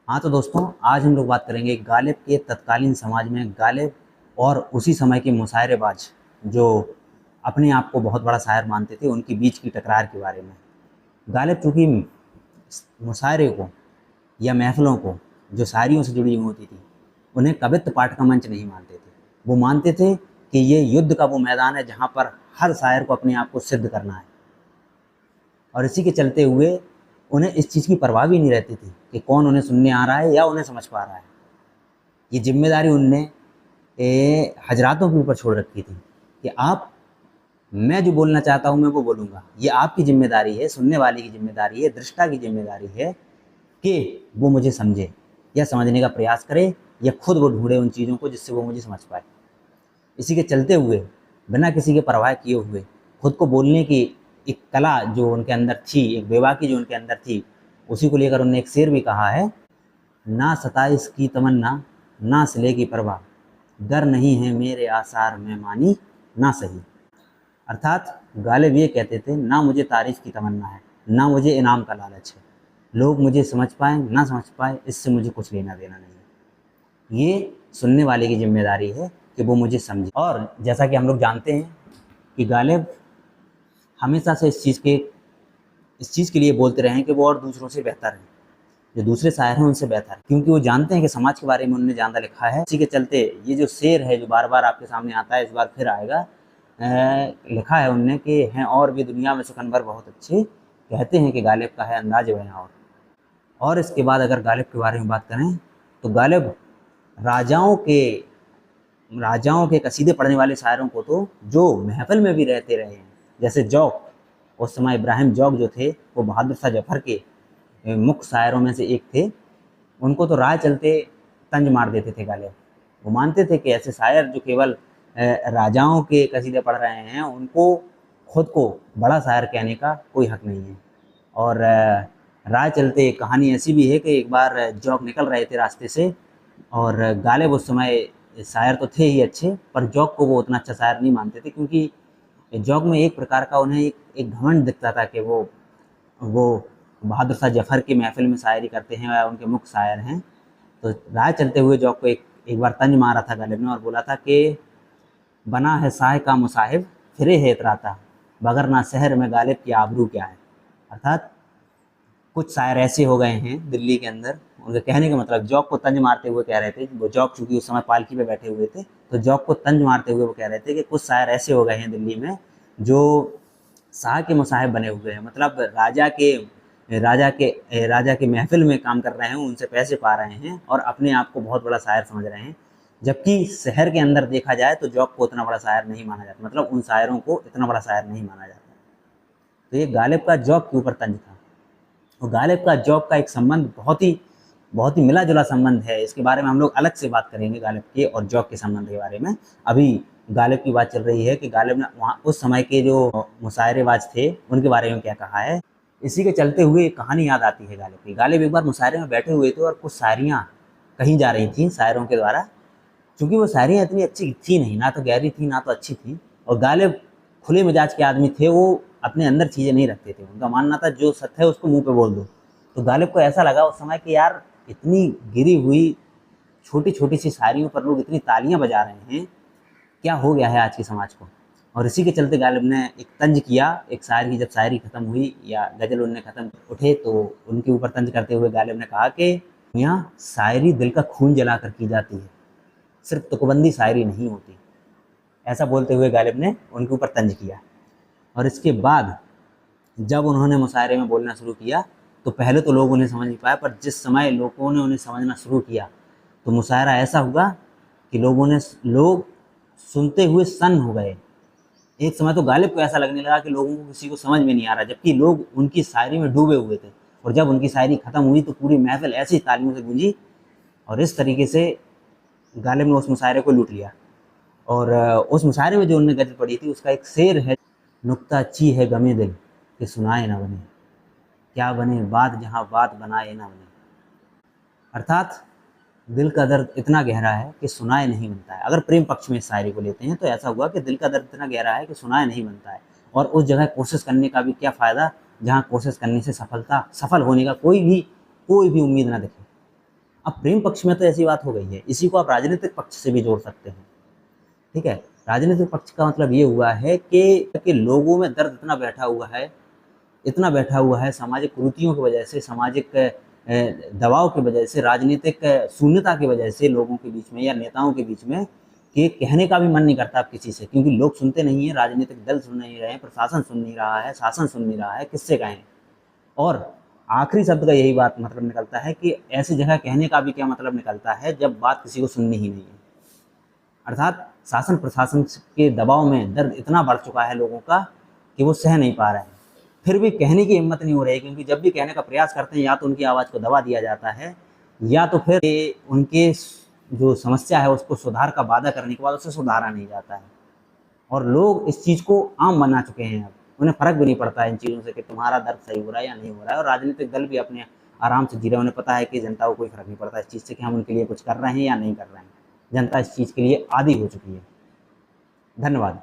हाँ तो दोस्तों, आज हम लोग बात करेंगे गालिब के तत्कालीन समाज में गालिब और उसी समय के मुशायरेबाज जो अपने आप को बहुत बड़ा शायर मानते थे, उनके बीच की टकरार के बारे में। गालिब चूँकि मुशायरे को या महफ़िलों को जो शायरियों से जुड़ी हुई होती थी, उन्हें कवित्व पाठ का मंच नहीं मानते थे। वो मानते थे कि ये युद्ध का वो मैदान है जहाँ पर हर शायर को अपने आप को सिद्ध करना है। और इसी के चलते हुए उन्हें इस चीज़ की परवाह भी नहीं रहती थी कि कौन उन्हें सुनने आ रहा है या उन्हें समझ पा रहा है। ये ज़िम्मेदारी उनने हज़रातों के ऊपर छोड़ रखी थी कि आप मैं जो बोलना चाहता हूँ मैं वो बोलूँगा। ये आपकी ज़िम्मेदारी है, सुनने वाले की ज़िम्मेदारी है, दृष्टा की ज़िम्मेदारी है कि वो मुझे समझे या समझने का प्रयास करे या खुद वो ढूँढे उन चीज़ों को जिससे वो मुझे समझ पाए। इसी के चलते हुए बिना किसी के परवाह किए हुए खुद को बोलने की एक कला जो उनके अंदर थी, एक बेबाकी जो उनके अंदर थी, उसी को लेकर उन्होंने एक शेर भी कहा है, ना सताइश की तमन्ना ना सिले की परवाह, डर नहीं है मेरे आसार में मानी ना सही। अर्थात गालिब ये कहते थे, ना मुझे तारीफ की तमन्ना है, ना मुझे इनाम का लालच है, लोग मुझे समझ पाए ना समझ पाए इससे मुझे कुछ लेना देना नहीं है। ये सुनने वाले की जिम्मेदारी है कि वो मुझे समझे। और जैसा कि हम लोग जानते हैं कि गालिब हमेशा से इस चीज़ के लिए बोलते रहे हैं कि वो और दूसरों से बेहतर हैं, जो दूसरे शायर हैं उनसे बेहतर है, क्योंकि वो जानते हैं कि समाज के बारे में उन्होंने ज़्यादा लिखा है। इसी के चलते ये जो शेर है जो बार बार आपके सामने आता है, इस बार फिर आएगा। लिखा है उनने कि हैं और भी दुनिया में सुखनवर बहुत अच्छे, कहते हैं कि गालिब का है अंदाज बयां। और इसके बाद अगर गालिब के बारे में बात करें तो गालिब राजाओं के कसीदे पढ़ने वाले शायरों को तो जो महफिल में भी रहते रहे हैं, जैसे जौक, उस समय इब्राहिम जौक जो थे वो बहादुर शाह जफर के मुख्य शायरों में से एक थे, उनको तो राह चलते तंज मार देते थे गालिब। वो मानते थे कि ऐसे शायर जो केवल राजाओं के कसीदे पढ़ रहे हैं, उनको खुद को बड़ा शायर कहने का कोई हक नहीं है। और राह चलते कहानी ऐसी भी है कि एक बार जौक निकल रहे थे रास्ते से, और गालिब उस समय शायर तो थे ही अच्छे, पर जौक को वो उतना अच्छा शायर नहीं मानते थे, क्योंकि जौक में एक प्रकार का उन्हें एक घमंड दिखता था कि वो बहादुर शाह जफर की महफिल में शायरी करते हैं या उनके मुख्य शायर हैं। तो राह चलते हुए जौक को एक बार तंज मारा था गालिब ने और बोला था कि बना है शाह का मुसाहिब फिरे है इतराता, बगर ना शहर में गालिब की आबरू क्या है। अर्थात कुछ शायर ऐसे हो गए हैं दिल्ली के अंदर, उनके कहने का मतलब जौक को तंज मारते हुए कह रहे थे, वो जौक चूँकि उस समय पालकी पे बैठे हुए थे, तो जौक को तंज मारते हुए वो कह रहे थे कि कुछ शायर ऐसे हो गए हैं दिल्ली में जो शाह के मुसाहिब बने हुए हैं, मतलब राजा के महफिल में काम कर रहे हैं, उनसे पैसे पा रहे हैं और अपने आप को बहुत बड़ा शायर समझ रहे हैं, जबकि शहर के अंदर देखा जाए तो जौक को उतना बड़ा शायर नहीं माना जाता, मतलब उन शायरों को इतना बड़ा शायर नहीं माना जाता। तो ये गालिब का जौक के ऊपर तंज था। और गालिब का जौक का एक संबंध बहुत ही मिला जुला संबंध है। इसके बारे में हम लोग अलग से बात करेंगे, गालिब के और जौक के संबंध के बारे में। अभी गालिब की बात चल रही है कि गालिब ने वहाँ उस समय के जो मुशायरेबाज थे उनके बारे में क्या कहा है। इसी के चलते हुए एक कहानी याद आती है गालिब की। गालिब एक बार मुशायरे में बैठे हुए थे और कुछ शायरियाँ कहीं जा रही थी शायरों के द्वारा, चूँकि वो शायरियाँ इतनी अच्छी थी नहीं, ना तो गहरी थी ना तो अच्छी थी, और गालिब खुले मिजाज के आदमी थे, वो अपने अंदर चीज़ें नहीं रखते थे। उनका मानना था जो सत्य है उसको मुंह पे बोल दो। तो गालिब को ऐसा लगा उस समय कि यार इतनी गिरी हुई छोटी छोटी सी शायरियों पर लोग इतनी तालियां बजा रहे हैं, क्या हो गया है आज के समाज को। और इसी के चलते गालिब ने एक तंज किया। एक शायर की जब शायरी ख़त्म हुई या गज़ल उनने ख़त्म उठे तो उनके ऊपर तंज करते हुए गालिब ने कहा कि यहाँ शायरी दिल का खून जला कर की जाती है, सिर्फ तुकबंदी शायरी नहीं होती। ऐसा बोलते हुए गालिब ने उनके ऊपर तंज किया। और इसके बाद जब उन्होंने मुशायरे में बोलना शुरू किया तो पहले तो लोग उन्हें समझ नहीं पाए, पर जिस समय लोगों ने उन्हें समझना शुरू किया तो मुशायरा ऐसा हुआ कि लोग सुनते हुए सन्न हो गए। एक समय तो गालिब को ऐसा लगने लगा कि लोगों को किसी को समझ में नहीं आ रहा, जबकि लोग उनकी शायरी में डूबे हुए थे। और जब उनकी शायरी ख़त्म हुई तो पूरी महफिल ऐसी तालियों से गूंजी, और इस तरीके से गालिब ने उस मुशायरे को लूट लिया। और उस मुशायरे में जो उन्होंने गज़ल पढ़ी थी उसका एक शेर है, नुक्ता अच्छी है गमे दिल कि सुनाए ना बने, क्या बने बात जहाँ बात बनाए ना बने। अर्थात दिल का दर्द इतना गहरा है कि सुनाए नहीं बनता है। अगर प्रेम पक्ष में इस शायरी को लेते हैं तो ऐसा हुआ कि दिल का दर्द इतना गहरा है कि सुनाए नहीं बनता है, और उस जगह कोशिश करने का भी क्या फ़ायदा जहाँ कोशिश करने से सफल होने का कोई भी उम्मीद ना दिखे। अब प्रेम पक्ष में तो ऐसी बात हो गई है, इसी को आप राजनीतिक पक्ष से भी जोड़ सकते हैं। ठीक है, राजनीतिक पक्ष का मतलब ये हुआ है कि लोगों में दर्द इतना बैठा हुआ है सामाजिक कुरीतियों की वजह से, सामाजिक दबाव की वजह से, राजनीतिक शून्यता की वजह से लोगों के बीच में या नेताओं के बीच में, कि कहने का भी मन नहीं करता अब किसी से, क्योंकि लोग सुनते नहीं हैं, राजनीतिक दल सुन नहीं रहे हैं, प्रशासन सुन नहीं रहा है, शासन सुन नहीं रहा है, किससे कहें। और आखिरी शब्द का यही बात मतलब निकलता है कि ऐसी जगह कहने का भी क्या मतलब निकलता है जब बात किसी को सुननी ही नहीं है। अर्थात शासन प्रशासन के दबाव में दर्द इतना बढ़ चुका है लोगों का कि वो सह नहीं पा रहे हैं, फिर भी कहने की हिम्मत नहीं हो रही, क्योंकि जब भी कहने का प्रयास करते हैं या तो उनकी आवाज़ को दबा दिया जाता है, या तो फिर उनके जो समस्या है उसको सुधार का वादा करने के बाद उसे सुधारा नहीं जाता है। और लोग इस चीज़ को आम बना चुके हैं, अब उन्हें फ़र्क भी नहीं पड़ता है इन चीज़ों से कि तुम्हारा दर्द सही हो रहा है या नहीं हो रहा है। और राजनीतिक दल भी अपने आराम से जी रहे हैं, उन्हें पता है कि जनता को कोई फ़र्क नहीं पड़ता इस चीज़ से कि हम उनके लिए कुछ कर रहे हैं या नहीं कर रहे हैं। जनता इस चीज़ के लिए आदी हो चुकी है। धन्यवाद।